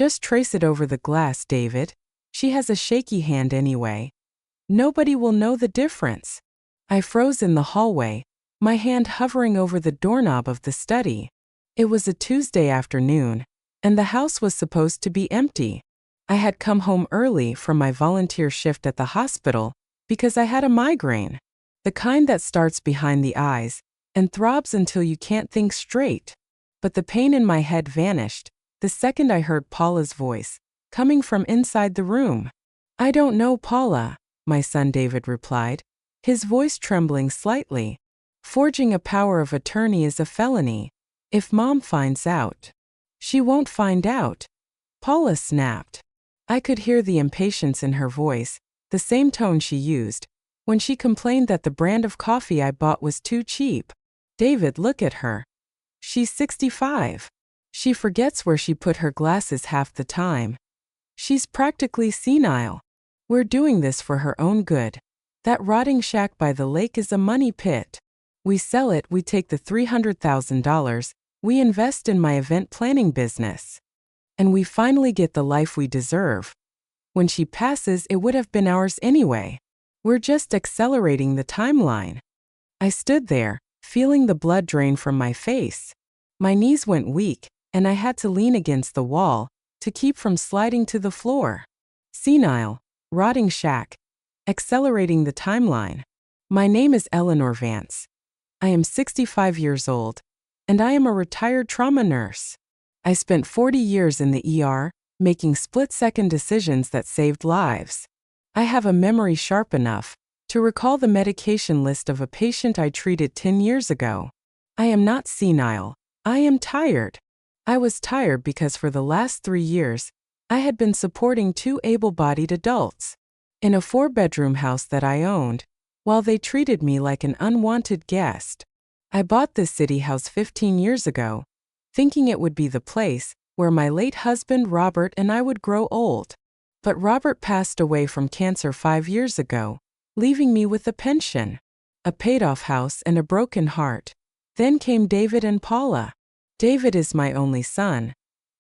Just trace it over the glass, David. She has a shaky hand anyway. Nobody will know the difference. I froze in the hallway, my hand hovering over the doorknob of the study. It was a Tuesday afternoon, and the house was supposed to be empty. I had come home early from my volunteer shift at the hospital because I had a migraine, the kind that starts behind the eyes and throbs until you can't think straight. But the pain in my head vanished the second I heard Paula's voice, coming from inside the room. "I don't know Paula," my son David replied, his voice trembling slightly. "Forging a power of attorney is a felony. If Mom finds out." "She won't find out," Paula snapped. I could hear the impatience in her voice, the same tone she used when she complained that the brand of coffee I bought was too cheap. "David, look at her. She's 65. She forgets where she put her glasses half the time. She's practically senile. We're doing this for her own good. That rotting shack by the lake is a money pit. We sell it, we take the $300,000, we invest in my event planning business. And we finally get the life we deserve. When she passes, it would have been ours anyway. We're just accelerating the timeline." I stood there, feeling the blood drain from my face. My knees went weak, and I had to lean against the wall to keep from sliding to the floor. Senile, rotting shack, accelerating the timeline. My name is Eleanor Vance. I am 65 years old, and I am a retired trauma nurse. I spent 40 years in the ER, making split-second decisions that saved lives. I have a memory sharp enough to recall the medication list of a patient I treated 10 years ago. I am not senile. I am tired. I was tired because for the last 3 years, I had been supporting 2 able-bodied adults in a 4-bedroom house that I owned, while they treated me like an unwanted guest. I bought this city house 15 years ago, thinking it would be the place where my late husband Robert and I would grow old. But Robert passed away from cancer 5 years ago, leaving me with a pension, a paid-off house, and a broken heart. Then came David and Paula. David is my only son.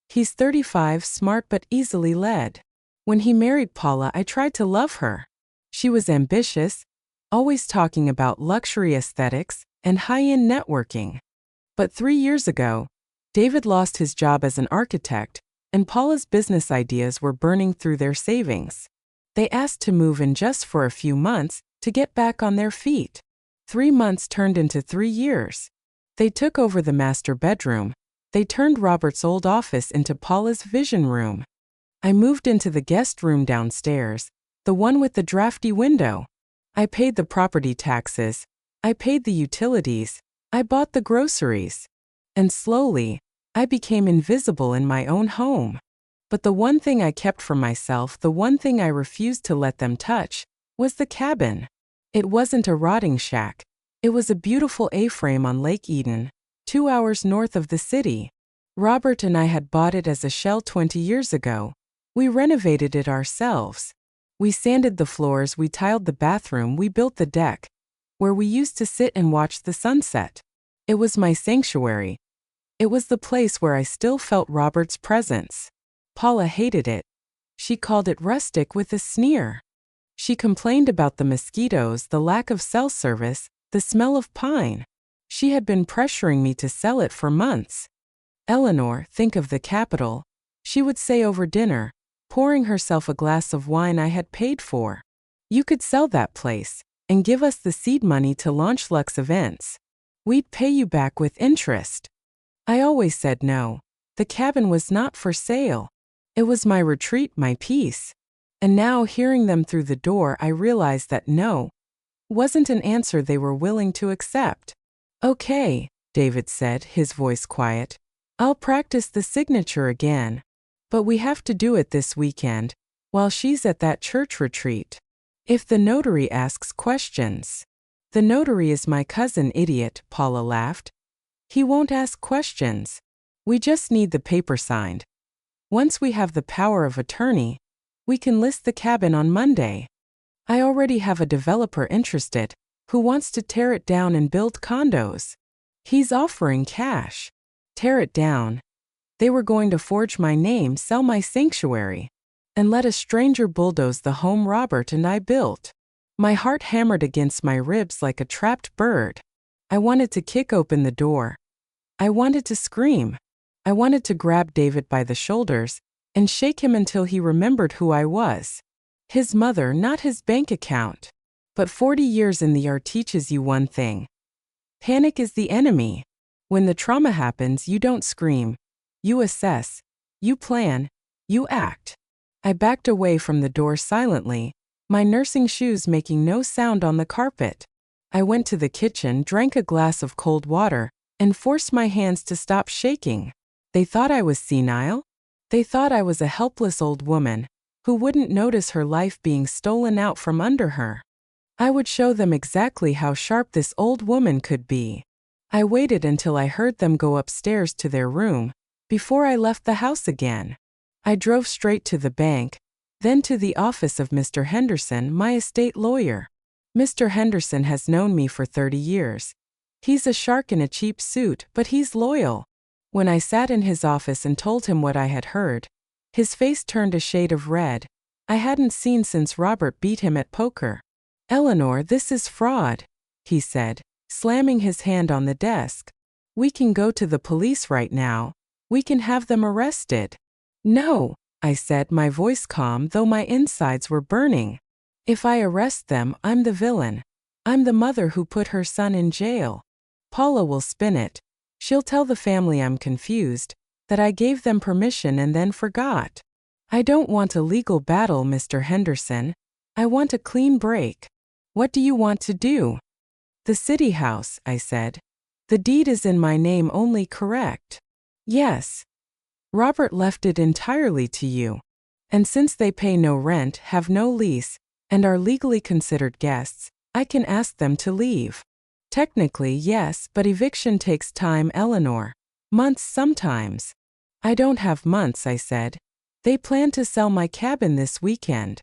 He's 35, smart but easily led. When he married Paula, I tried to love her. She was ambitious, always talking about luxury aesthetics and high-end networking. But 3 years ago, David lost his job as an architect, and Paula's business ideas were burning through their savings. They asked to move in just for a few months to get back on their feet. 3 months turned into 3 years. They took over the master bedroom. They turned Robert's old office into Paula's vision room. I moved into the guest room downstairs, the one with the drafty window. I paid the property taxes. I paid the utilities. I bought the groceries. And slowly, I became invisible in my own home. But the one thing I kept for myself, the one thing I refused to let them touch, was the cabin. It wasn't a rotting shack. It was a beautiful A-frame on Lake Eden, 2 hours north of the city. Robert and I had bought it as a shell 20 years ago. We renovated it ourselves. We sanded the floors, we tiled the bathroom, we built the deck, where we used to sit and watch the sunset. It was my sanctuary. It was the place where I still felt Robert's presence. Paula hated it. She called it rustic with a sneer. She complained about the mosquitoes, the lack of cell service, the smell of pine. She had been pressuring me to sell it for months. "Eleanor, think of the capital," she would say over dinner, pouring herself a glass of wine I had paid for. "You could sell that place and give us the seed money to launch Lux events. We'd pay you back with interest." I always said no. The cabin was not for sale. It was my retreat, my peace. And now, hearing them through the door, I realized that no wasn't an answer they were willing to accept. "Okay," David said, his voice quiet. "I'll practice the signature again. But we have to do it this weekend, while she's at that church retreat. If the notary asks questions." "The notary is my cousin, idiot," Paula laughed. "He won't ask questions. We just need the paper signed. Once we have the power of attorney, we can list the cabin on Monday. I already have a developer interested who wants to tear it down and build condos. He's offering cash." "Tear it down?" They were going to forge my name, sell my sanctuary, and let a stranger bulldoze the home Robert and I built. My heart hammered against my ribs like a trapped bird. I wanted to kick open the door. I wanted to scream. I wanted to grab David by the shoulders and shake him until he remembered who I was. His mother, not his bank account. But 40 years in the ER teaches you one thing. Panic is the enemy. When the trauma happens, you don't scream. You assess. You plan. You act. I backed away from the door silently, my nursing shoes making no sound on the carpet. I went to the kitchen, drank a glass of cold water, and forced my hands to stop shaking. They thought I was senile. They thought I was a helpless old woman who wouldn't notice her life being stolen out from under her. I would show them exactly how sharp this old woman could be. I waited until I heard them go upstairs to their room before I left the house again. I drove straight to the bank, then to the office of Mr. Henderson, my estate lawyer. Mr. Henderson has known me for 30 years. He's a shark in a cheap suit, but he's loyal. When I sat in his office and told him what I had heard, his face turned a shade of red I hadn't seen since Robert beat him at poker. "Eleanor, this is fraud," he said, slamming his hand on the desk. "We can go to the police right now. We can have them arrested." "No," I said, my voice calm though my insides were burning. "If I arrest them, I'm the villain. I'm the mother who put her son in jail. Paula will spin it. She'll tell the family I'm confused, that I gave them permission and then forgot. I don't want a legal battle, Mr. Henderson. I want a clean break. What do you want to do?" "The city house," I said. "The deed is in my name only, correct?" "Yes." "Robert left it entirely to you. And since they pay no rent, have no lease, and are legally considered guests, I can ask them to leave." "Technically, yes, but eviction takes time, Eleanor. Months sometimes." "I don't have months," I said. "They plan to sell my cabin this weekend.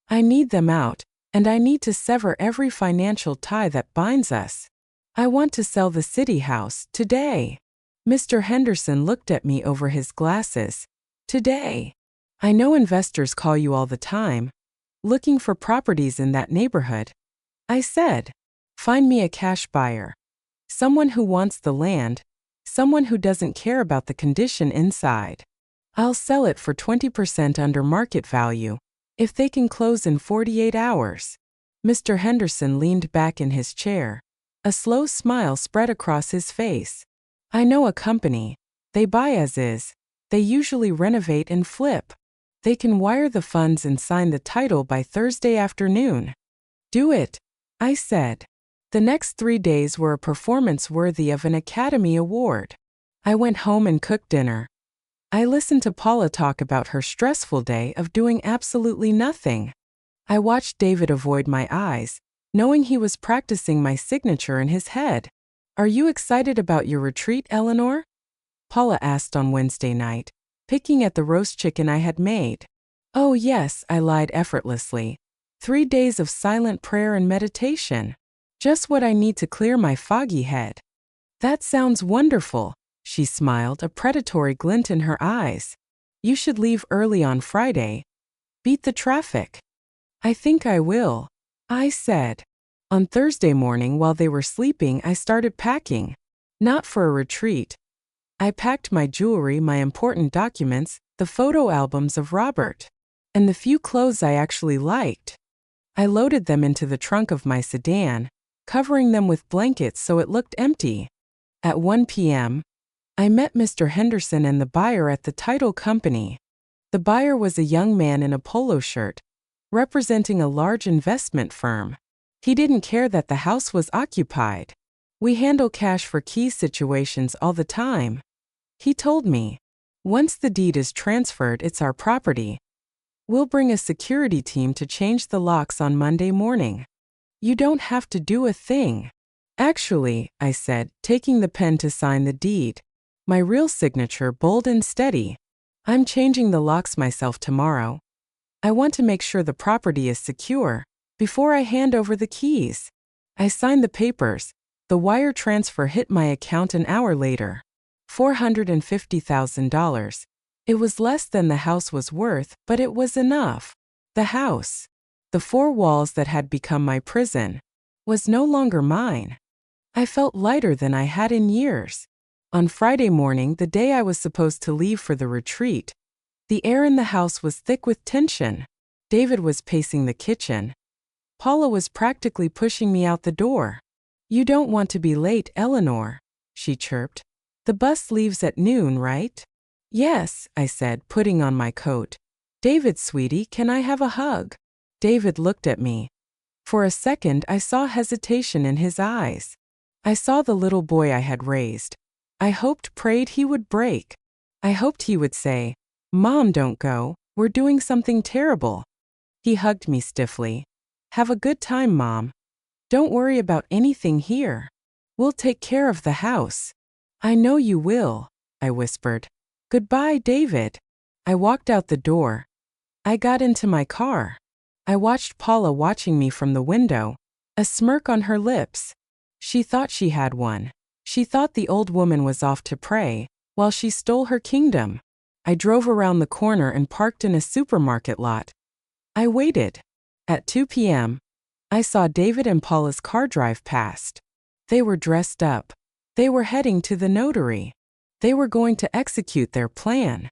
I need them out, and I need to sever every financial tie that binds us. I want to sell the city house today." Mr. Henderson looked at me over his glasses. "Today? I know investors call you all the time, looking for properties in that neighborhood." I said, "Find me a cash buyer. Someone who wants the land, someone who doesn't care about the condition inside. I'll sell it for 20% under market value, if they can close in 48 hours. Mr. Henderson leaned back in his chair. A slow smile spread across his face. "I know a company. They buy as is. They usually renovate and flip. They can wire the funds and sign the title by Thursday afternoon." "Do it," I said. The next 3 days were a performance worthy of an Academy Award. I went home and cooked dinner. I listened to Paula talk about her stressful day of doing absolutely nothing. I watched David avoid my eyes, knowing he was practicing my signature in his head. "Are you excited about your retreat, Eleanor?" Paula asked on Wednesday night, picking at the roast chicken I had made. "Oh yes," I lied effortlessly. 3 days of silent prayer and meditation. Just what I need to clear my foggy head." "That sounds wonderful," she smiled, a predatory glint in her eyes. "You should leave early on Friday. Beat the traffic." "I think I will," I said. On Thursday morning, while they were sleeping, I started packing. Not for a retreat. I packed my jewelry, my important documents, the photo albums of Robert, and the few clothes I actually liked. I loaded them into the trunk of my sedan, covering them with blankets so it looked empty. At 1 p.m., I met Mr. Henderson and the buyer at the title company. The buyer was a young man in a polo shirt, representing a large investment firm. He didn't care that the house was occupied. "We handle cash for key situations all the time," he told me. "Once the deed is transferred, it's our property. We'll bring a security team to change the locks on Monday morning. You don't have to do a thing." "Actually," I said, taking the pen to sign the deed, my real signature bold and steady, "I'm changing the locks myself tomorrow. I want to make sure the property is secure before I hand over the keys." I signed the papers. The wire transfer hit my account an hour later. $450,000. It was less than the house was worth, but it was enough. The house, the four walls that had become my prison, was no longer mine. I felt lighter than I had in years. On Friday morning, the day I was supposed to leave for the retreat, the air in the house was thick with tension. David was pacing the kitchen. Paula was practically pushing me out the door. "You don't want to be late, Eleanor," she chirped. "The bus leaves at noon, right?" "Yes," I said, putting on my coat. "David, sweetie, can I have a hug?" David looked at me. For a second, I saw hesitation in his eyes. I saw the little boy I had raised. I hoped, prayed he would break. I hoped he would say, "Mom, don't go. We're doing something terrible." He hugged me stiffly. "Have a good time, Mom. Don't worry about anything here. We'll take care of the house." "I know you will," I whispered. "Goodbye, David." I walked out the door. I got into my car. I watched Paula watching me from the window, a smirk on her lips. She thought she had one. She thought the old woman was off to pray, while she stole her kingdom. I drove around the corner and parked in a supermarket lot. I waited. At 2 p.m., I saw David and Paula's car drive past. They were dressed up. They were heading to the notary. They were going to execute their plan.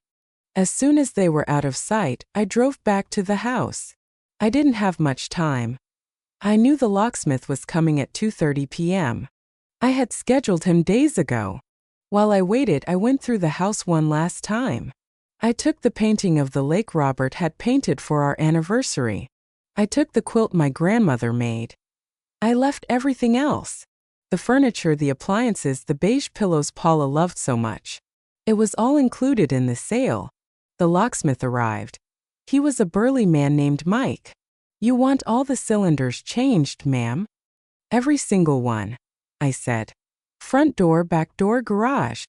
As soon as they were out of sight, I drove back to the house. I didn't have much time. I knew the locksmith was coming at 2:30 p.m. I had scheduled him days ago. While I waited, I went through the house one last time. I took the painting of the lake Robert had painted for our anniversary. I took the quilt my grandmother made. I left everything else. The furniture, the appliances, the beige pillows Paula loved so much. It was all included in the sale. The locksmith arrived. He was a burly man named Mike. "You want all the cylinders changed, ma'am?" "Every single one," I said. "Front door, back door, garage."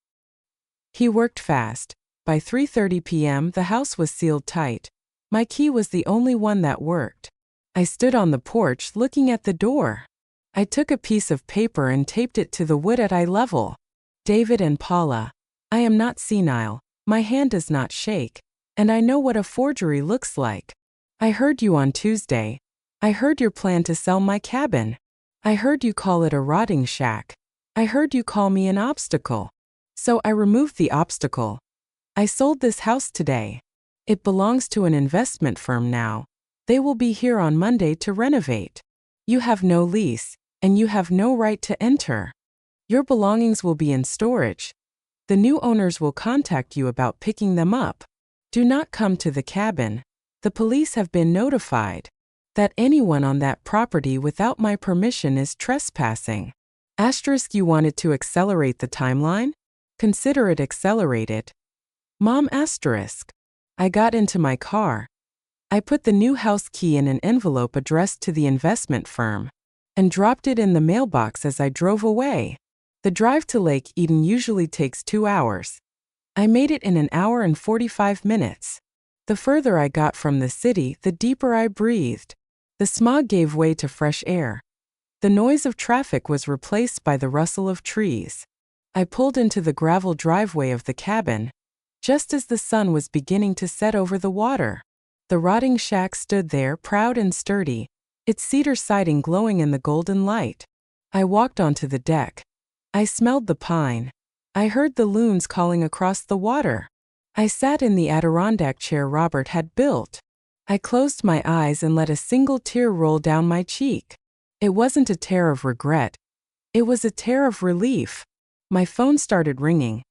He worked fast. By 3:30 p.m., the house was sealed tight. My key was the only one that worked. I stood on the porch looking at the door. I took a piece of paper and taped it to the wood at eye level. "David and Paula, I am not senile, my hand does not shake, and I know what a forgery looks like. I heard you on Tuesday. I heard your plan to sell my cabin. I heard you call it a rotting shack. I heard you call me an obstacle. So I removed the obstacle. I sold this house today. It belongs to an investment firm now. They will be here on Monday to renovate. You have no lease, and you have no right to enter. Your belongings will be in storage. The new owners will contact you about picking them up. Do not come to the cabin. The police have been notified that anyone on that property without my permission is trespassing. Asterisk, you wanted to accelerate the timeline? Consider it accelerated. Mom asterisk. I got into my car. I put the new house key in an envelope addressed to the investment firm and dropped it in the mailbox as I drove away. The drive to Lake Eden usually takes 2 hours. I made it in an hour and 45 minutes. The further I got from the city, the deeper I breathed. The smog gave way to fresh air. The noise of traffic was replaced by the rustle of trees. I pulled into the gravel driveway of the cabin, just as the sun was beginning to set over the water. The rotting shack stood there, proud and sturdy, its cedar siding glowing in the golden light. I walked onto the deck. I smelled the pine. I heard the loons calling across the water. I sat in the Adirondack chair Robert had built. I closed my eyes and let a single tear roll down my cheek. It wasn't a tear of regret. It was a tear of relief. My phone started ringing.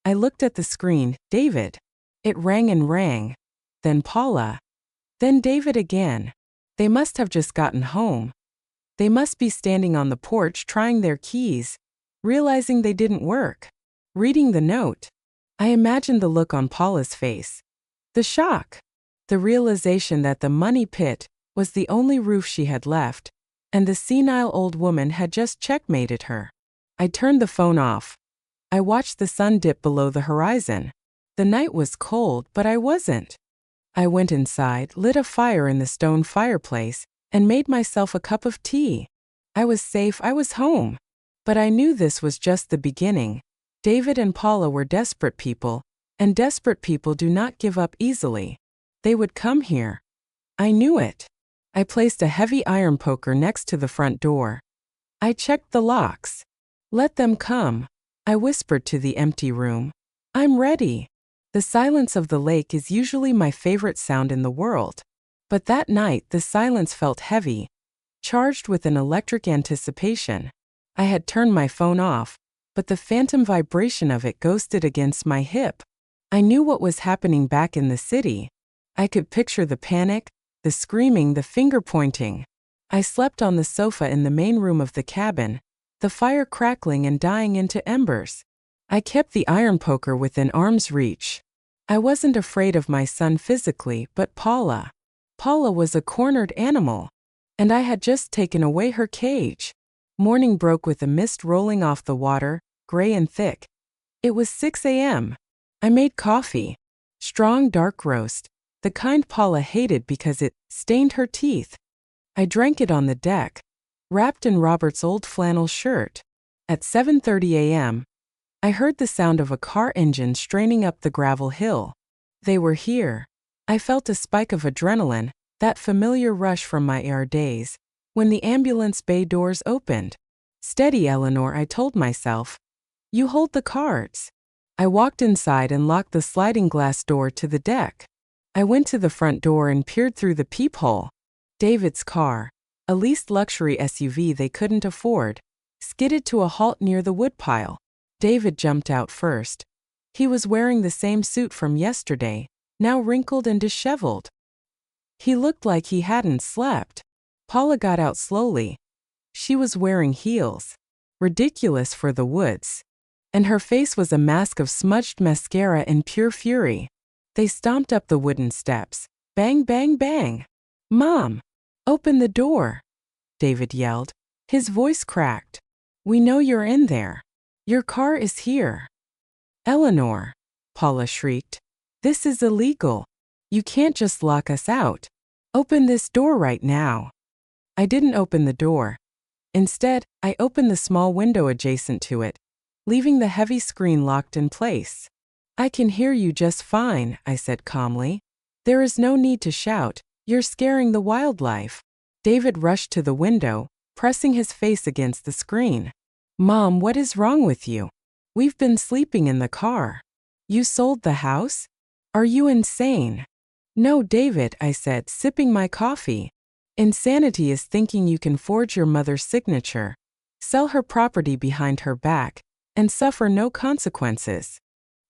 I looked at the screen. David. It rang and rang. Then Paula. Then David again. They must have just gotten home. They must be standing on the porch trying their keys, realizing they didn't work. Reading the note. I imagined the look on Paula's face. The shock. The realization that the money pit was the only roof she had left, and the senile old woman had just checkmated her. I turned the phone off. I watched the sun dip below the horizon. The night was cold, but I wasn't. I went inside, lit a fire in the stone fireplace, and made myself a cup of tea. I was safe, I was home. But I knew this was just the beginning. David and Paula were desperate people, and desperate people do not give up easily. They would come here. I knew it. I placed a heavy iron poker next to the front door. I checked the locks. Let them come, I whispered to the empty room. I'm ready. The silence of the lake is usually my favorite sound in the world. But that night the silence felt heavy, charged with an electric anticipation. I had turned my phone off, but the phantom vibration of it ghosted against my hip. I knew what was happening back in the city. I could picture the panic, the screaming, the finger-pointing. I slept on the sofa in the main room of the cabin, the fire crackling and dying into embers. I kept the iron poker within arm's reach. I wasn't afraid of my son physically, but Paula. Paula was a cornered animal, and I had just taken away her cage. Morning broke with a mist rolling off the water, gray and thick. It was 6 a.m. I made coffee. Strong dark roast, the kind Paula hated because it stained her teeth. I drank it on the deck, wrapped in Robert's old flannel shirt. At 7:30 a.m., I heard the sound of a car engine straining up the gravel hill. They were here. I felt a spike of adrenaline, that familiar rush from my ER days, when the ambulance bay doors opened. Steady, Eleanor, I told myself. You hold the cards. I walked inside and locked the sliding glass door to the deck. I went to the front door and peered through the peephole. David's car, a leased luxury SUV they couldn't afford, skidded to a halt near the woodpile. David jumped out first. He was wearing the same suit from yesterday, now wrinkled and disheveled. He looked like he hadn't slept. Paula got out slowly. She was wearing heels. Ridiculous for the woods. And her face was a mask of smudged mascara in pure fury. They stomped up the wooden steps. Bang, bang, bang. Mom! Open the door! David yelled. His voice cracked. We know you're in there. Your car is here. Eleanor! Paula shrieked. This is illegal. You can't just lock us out. Open this door right now. I didn't open the door. Instead, I opened the small window adjacent to it, leaving the heavy screen locked in place. I can hear you just fine, I said calmly. There is no need to shout. You're scaring the wildlife. David rushed to the window, pressing his face against the screen. Mom, what is wrong with you? We've been sleeping in the car. You sold the house? Are you insane? No, David, I said, sipping my coffee. Insanity is thinking you can forge your mother's signature, sell her property behind her back, and suffer no consequences.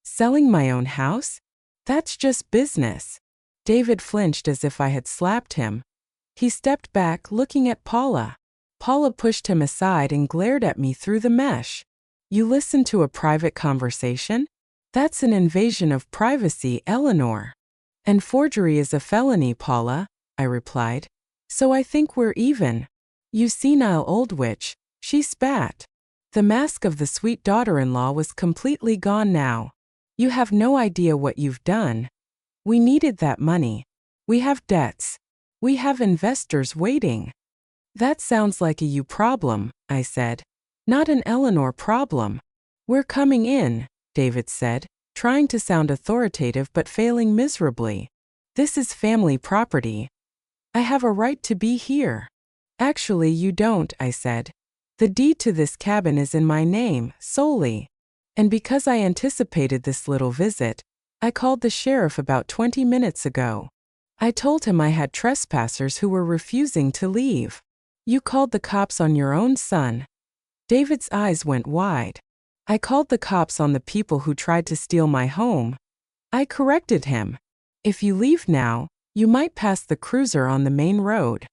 Selling my own house? That's just business. David flinched as if I had slapped him. He stepped back, looking at Paula. Paula pushed him aside and glared at me through the mesh. You listen to a private conversation? That's an invasion of privacy, Eleanor. And forgery is a felony, Paula, I replied. So I think we're even. You senile old witch, she spat. The mask of the sweet daughter-in-law was completely gone now. You have no idea what you've done. We needed that money. We have debts. We have investors waiting. That sounds like a you problem, I said. Not an Eleanor problem. We're coming in, David said, trying to sound authoritative but failing miserably. This is family property. I have a right to be here. Actually, you don't, I said. The deed to this cabin is in my name, solely. And because I anticipated this little visit, I called the sheriff about 20 minutes ago. I told him I had trespassers who were refusing to leave. You called the cops on your own son. David's eyes went wide. I called the cops on the people who tried to steal my home. I corrected him. If you leave now, you might pass the cruiser on the main road.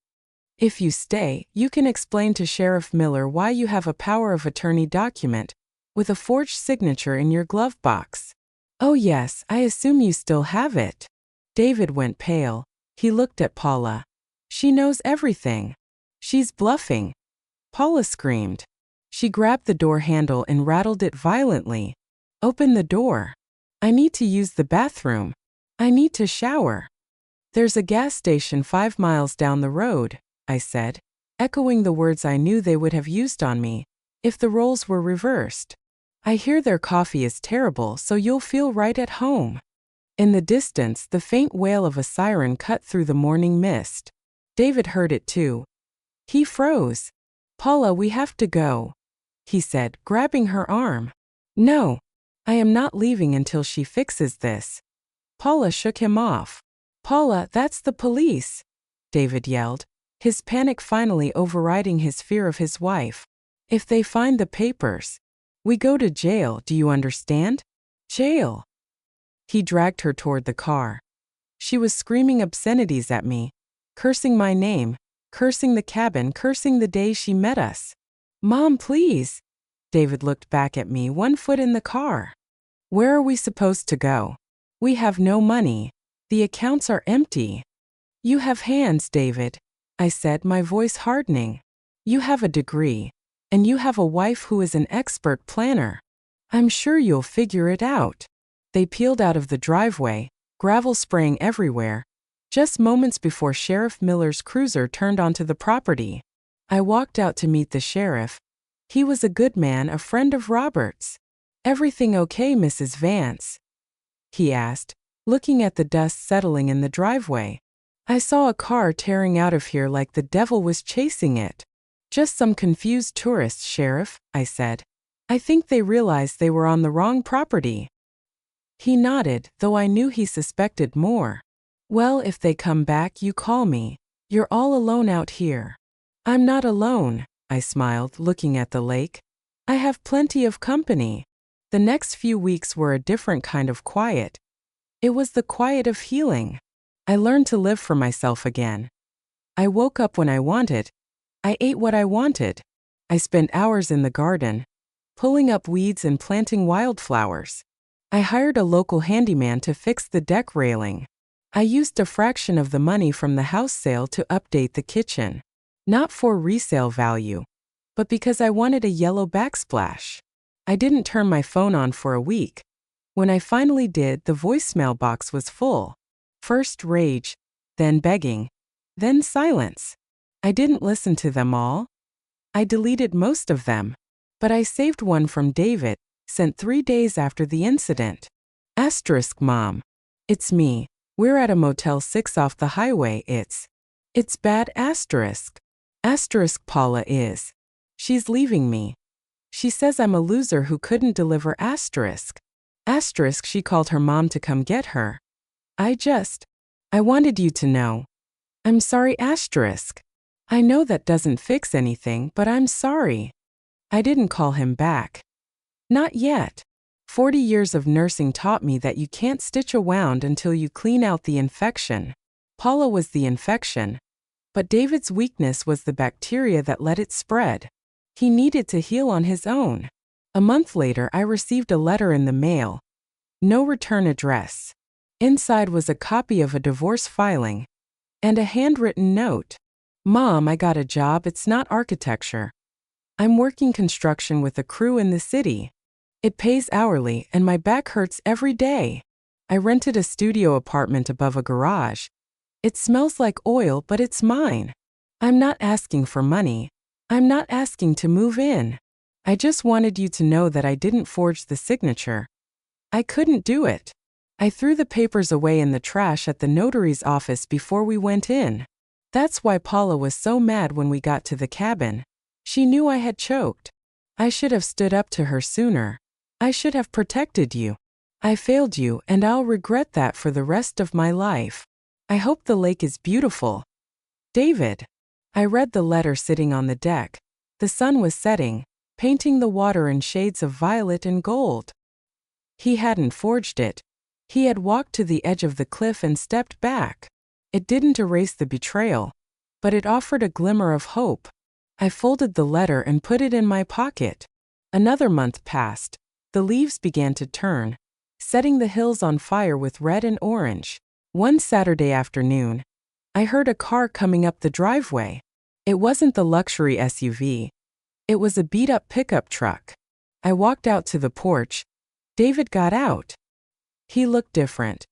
If you stay, you can explain to Sheriff Miller why you have a power of attorney document with a forged signature in your glove box. Oh yes, I assume you still have it. David went pale. He looked at Paula. She knows everything. She's bluffing. Paula screamed. She grabbed the door handle and rattled it violently. Open the door. I need to use the bathroom. I need to shower. There's a gas station 5 miles down the road, I said, echoing the words I knew they would have used on me if the roles were reversed. I hear their coffee is terrible, so you'll feel right at home." In the distance, the faint wail of a siren cut through the morning mist. David heard it too. He froze. "Paula, we have to go," he said, grabbing her arm. "No. I am not leaving until she fixes this." Paula shook him off. "Paula, that's the police," David yelled, his panic finally overriding his fear of his wife. "If they find the papers, we go to jail, do you understand? Jail." He dragged her toward the car. She was screaming obscenities at me, cursing my name, cursing the cabin, cursing the day she met us. "Mom, please." David looked back at me, one foot in the car. "Where are we supposed to go? We have no money. The accounts are empty." "You have hands, David," I said, my voice hardening. "You have a degree. And you have a wife who is an expert planner. I'm sure you'll figure it out." They peeled out of the driveway, gravel spraying everywhere, just moments before Sheriff Miller's cruiser turned onto the property. I walked out to meet the sheriff. He was a good man, a friend of Robert's. "Everything okay, Mrs. Vance?" he asked, looking at the dust settling in the driveway. "I saw a car tearing out of here like the devil was chasing it." "Just some confused tourists, Sheriff," I said. "I think they realized they were on the wrong property." He nodded, though I knew he suspected more. "Well, if they come back, you call me. You're all alone out here." "I'm not alone," I smiled, looking at the lake. "I have plenty of company." The next few weeks were a different kind of quiet. It was the quiet of healing. I learned to live for myself again. I woke up when I wanted. I ate what I wanted. I spent hours in the garden, pulling up weeds and planting wildflowers. I hired a local handyman to fix the deck railing. I used a fraction of the money from the house sale to update the kitchen. Not for resale value, but because I wanted a yellow backsplash. I didn't turn my phone on for a week. When I finally did, the voicemail box was full. First rage, then begging, then silence. I didn't listen to them all. I deleted most of them. But I saved one from David, sent 3 days after the incident. Asterisk Mom. It's me. We're at a Motel 6 off the highway. It's bad asterisk. Asterisk Paula is. She's leaving me. She says I'm a loser who couldn't deliver asterisk. Asterisk she called her mom to come get her. I wanted you to know. I'm sorry asterisk. I know that doesn't fix anything, but I'm sorry. I didn't call him back. Not yet. 40 years of nursing taught me that you can't stitch a wound until you clean out the infection. Paula was the infection, but David's weakness was the bacteria that let it spread. He needed to heal on his own. A month later, I received a letter in the mail. No return address. Inside was a copy of a divorce filing and a handwritten note. Mom, I got a job. It's not architecture. I'm working construction with a crew in the city. It pays hourly, and my back hurts every day. I rented a studio apartment above a garage. It smells like oil, but it's mine. I'm not asking for money. I'm not asking to move in. I just wanted you to know that I didn't forge the signature. I couldn't do it. I threw the papers away in the trash at the notary's office before we went in. That's why Paula was so mad when we got to the cabin. She knew I had choked. I should have stood up to her sooner. I should have protected you. I failed you, and I'll regret that for the rest of my life. I hope the lake is beautiful. David. I read the letter sitting on the deck. The sun was setting, painting the water in shades of violet and gold. He hadn't forged it. He had walked to the edge of the cliff and stepped back. It didn't erase the betrayal, but it offered a glimmer of hope. I folded the letter and put it in my pocket. Another month passed. The leaves began to turn, setting the hills on fire with red and orange. One Saturday afternoon, I heard a car coming up the driveway. It wasn't the luxury SUV. It was a beat-up pickup truck. I walked out to the porch. David got out. He looked different.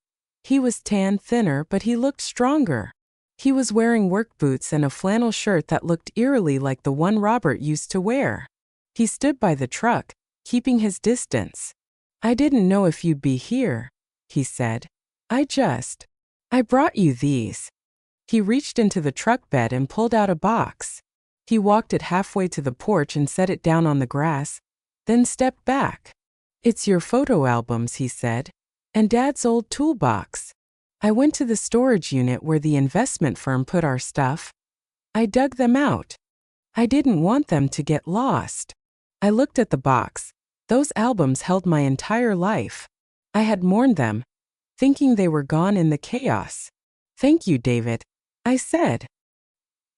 He was tan, thinner, but he looked stronger. He was wearing work boots and a flannel shirt that looked eerily like the one Robert used to wear. He stood by the truck, keeping his distance. I didn't know if you'd be here, he said. I brought you these. He reached into the truck bed and pulled out a box. He walked it halfway to the porch and set it down on the grass, then stepped back. It's your photo albums, he said, and Dad's old toolbox. I went to the storage unit where the investment firm put our stuff. I dug them out. I didn't want them to get lost. I looked at the box. Those albums held my entire life. I had mourned them, thinking they were gone in the chaos. Thank you, David, I said.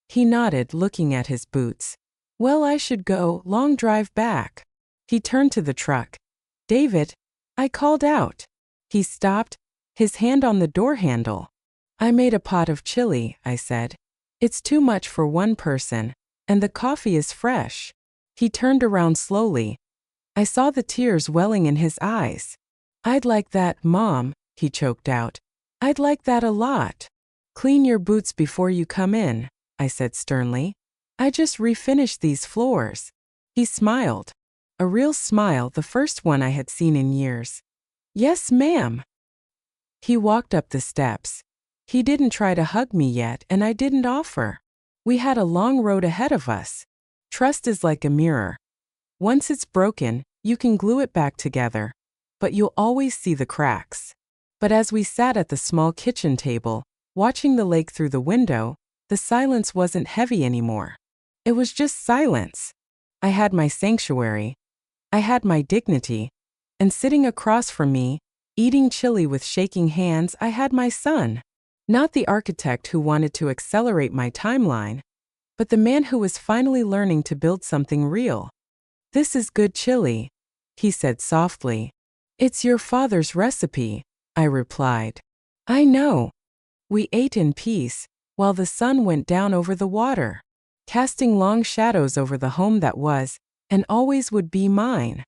He nodded, looking at his boots. Well, I should go, long drive back. He turned to the truck. David, I called out. He stopped, his hand on the door handle. I made a pot of chili, I said. It's too much for one person, and the coffee is fresh. He turned around slowly. I saw the tears welling in his eyes. I'd like that, Mom, he choked out. I'd like that a lot. Clean your boots before you come in, I said sternly. I just refinished these floors. He smiled. A real smile, the first one I had seen in years. Yes, ma'am. He walked up the steps. He didn't try to hug me yet, and I didn't offer. We had a long road ahead of us. Trust is like a mirror. Once it's broken, you can glue it back together, but you'll always see the cracks. But as we sat at the small kitchen table, watching the lake through the window, the silence wasn't heavy anymore. It was just silence. I had my sanctuary. I had my dignity. And sitting across from me, eating chili with shaking hands, I had my son. Not the architect who wanted to accelerate my timeline, but the man who was finally learning to build something real. This is good chili, he said softly. It's your father's recipe, I replied. I know. We ate in peace, while the sun went down over the water, casting long shadows over the home that was, and always would be mine.